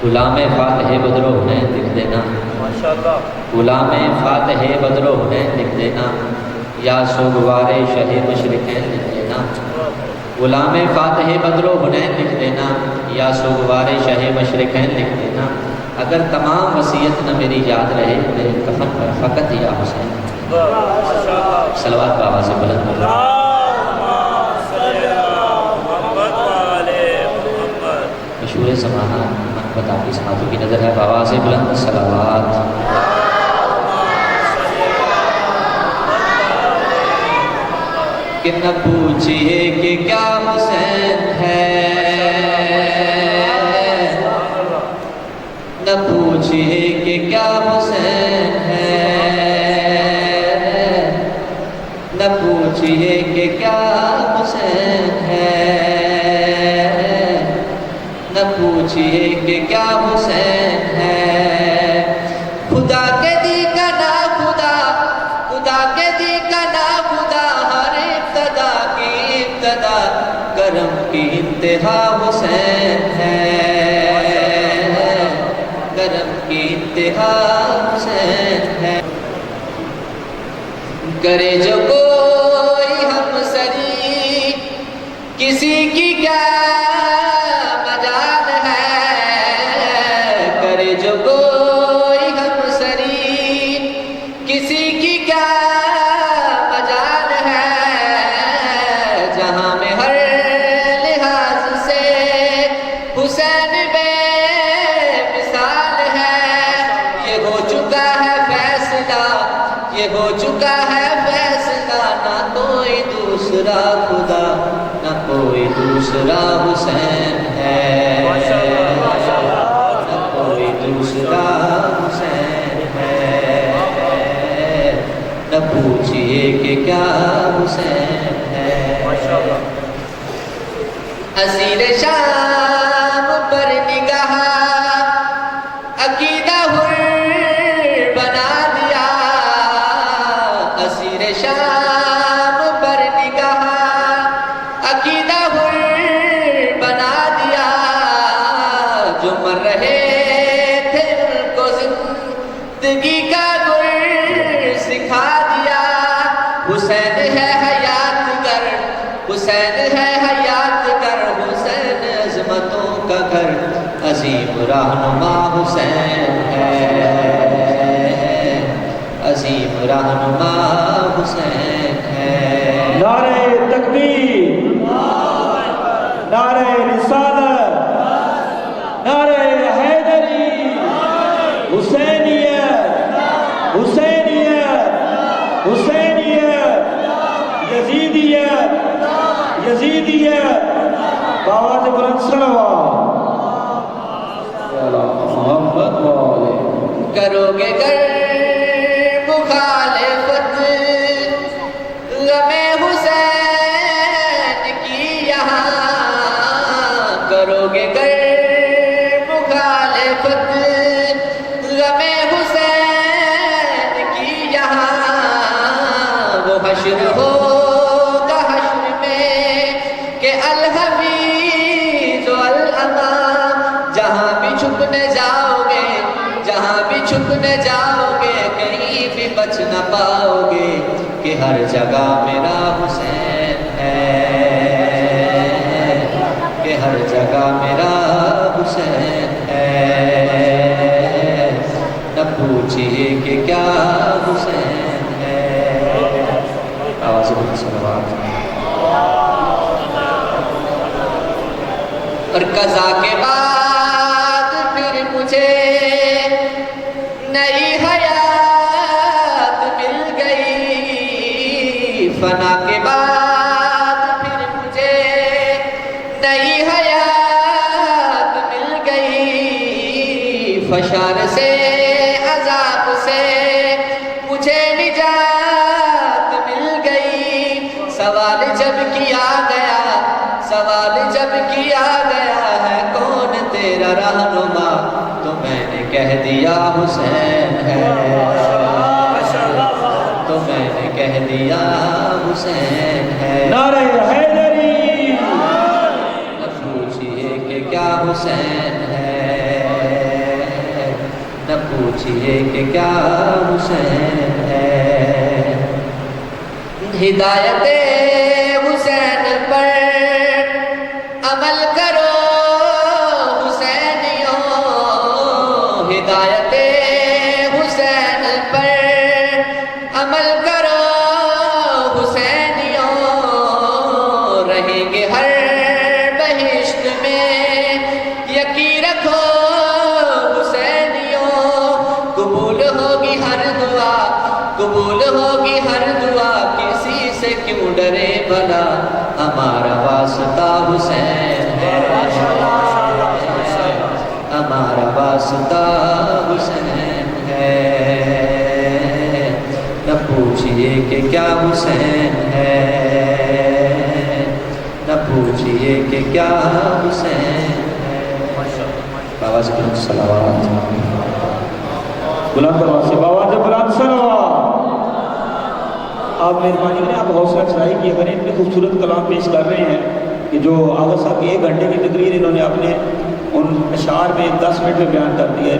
غلام فاتح بدر و حنین لکھ دینا، ماشاءاللہ غلام فاتح بدر و حنین لکھ دینا، یا سوگوار شہ مشرقین لکھ دینا، غلام فاتح بدر و حنین لکھ دینا، یا سوگوار شہ مشرقین لکھ دینا۔ اگر تمام وصیت نہ میری یاد رہے میرے کفن پر فقط یا حسین۔ صلوات بابا سے بلند بلند۔ مشہور زمانہ محبت آپ کی سماعتوں کی نظر ہے، بابا سے بلند صلوات۔ کہ نہ پوچھئے کہ کیا حسین ہے، نہ پوچھئے کہ کیا حسین ہے، نہ پوچھئے کہ کیا حسین ہے، نہ پوچھئے کہ کیا حسین ہے۔ خدا کے دی کا نا خدا، خدا کے دی کا نا خدا، ہر ابتدا کی ابتدا کرم کی انتہا حسین ہے، کرم کی انتہا حسین ہے۔ کرے جو کوئی ہم سری کسی کی کیا مجال ہے، کرے جو کوئی ہم سری کسی کی کیا مجال ہے، جہاں میں ہر لحاظ سے حسین بے مثال ہے۔ یہ ہو چکا ہے فیصلہ، یہ ہو چکا ہے فیصلہ، نہ کوئی دوسرا خدا، نہ کوئی دوسرا حسین ہے، نہ کوئی دوسرا حسین ہے۔ نہ پوچھئے کہ کیا حسین ہے۔ اسیر شام پر نگاہ عقیدہ حر بنا دیا، اسیر شام پر نگاہ عقیدہ حر بنا دیا، جو مر رہے تھے ان کو زندگی کا گر سکھا دیا۔ حسین ہے حیات گر، حسین ہے حیات گر، حسین عظمتوں کا گھر، عظیم رہنما حسین ہے، عظیم رہنما حسین ہے۔ نعرہ تکبیر، نعرہ رسالت، نعرہ حیدری، حسینیت، حسینیت، حسینیت، یزیدیت، یزیدیت، بابا سے بلند صلوات۔ محمد والے کرو گے گر مخالفت غم حسین کی یہاں، کرو گے گر مخالفت غم حسین کی یہاں، وہ حشر ہوگا حشر میں کہ الحفیظ والامام، جہاں بھی چھپنے جاؤ گے، جہاں بھی چھپنے جاؤ گے، کہیں بھی بچ نہ پاؤ گے، کہ ہر جگہ میرا حسین ہے، کہ ہر جگہ میرا حسین ہے۔ نہ پوچھئے کہ کیا حسین ہے۔ آواز بلند صلوات۔ اور قضا کے بعد پھر مجھے نئی حیات مل گئی، فنا کے بعد پھر مجھے نئی حیات مل گئی، فشار سے عذاب سے مجھے نجات مل گئی۔ سوال جب کیا گیا، سوال جب کیا گیا ہے کون تیرا رہنما، تو میں نے کہہ دیا حسین ہے، تو میں نے کہہ دیا حسین ہے۔ نعرہ حیدری، نہ پوچھئے کہ کیا حسین ہے۔ پوچھئے کہ کیا حسین ہے ہدایت حسین پر عمل کرو حسینیوں ہدایت حسین پر عمل کرو حسینیوں رہیں گے ہر بہشت میں یقین رکھو حسینیوں قبول ہوگی ہر دعا قبول ہوگی ہر دعا کسی سے کیوں ڈرے بھلا ہمارا واسطہ حسین ہے ہمارا واسطہ حسین ہے نہ پوچھئے کہ کیا حسین ہے نہ پوچھئے کہ کیا حسین ہے بابا سے بلند صلوات بلند آواز سے بابا سے بلند صلوات آپ مہربانی کریں آپ حوصلہ افزائی کیے کریں اتنے خوبصورت کلام پیش کر رہے ہیں کہ جو آغا صاحب کی 1 گھنٹے کی تقریر انہوں نے اپنے ان اشعار میں 10 منٹ میں بیان کر دیا ہے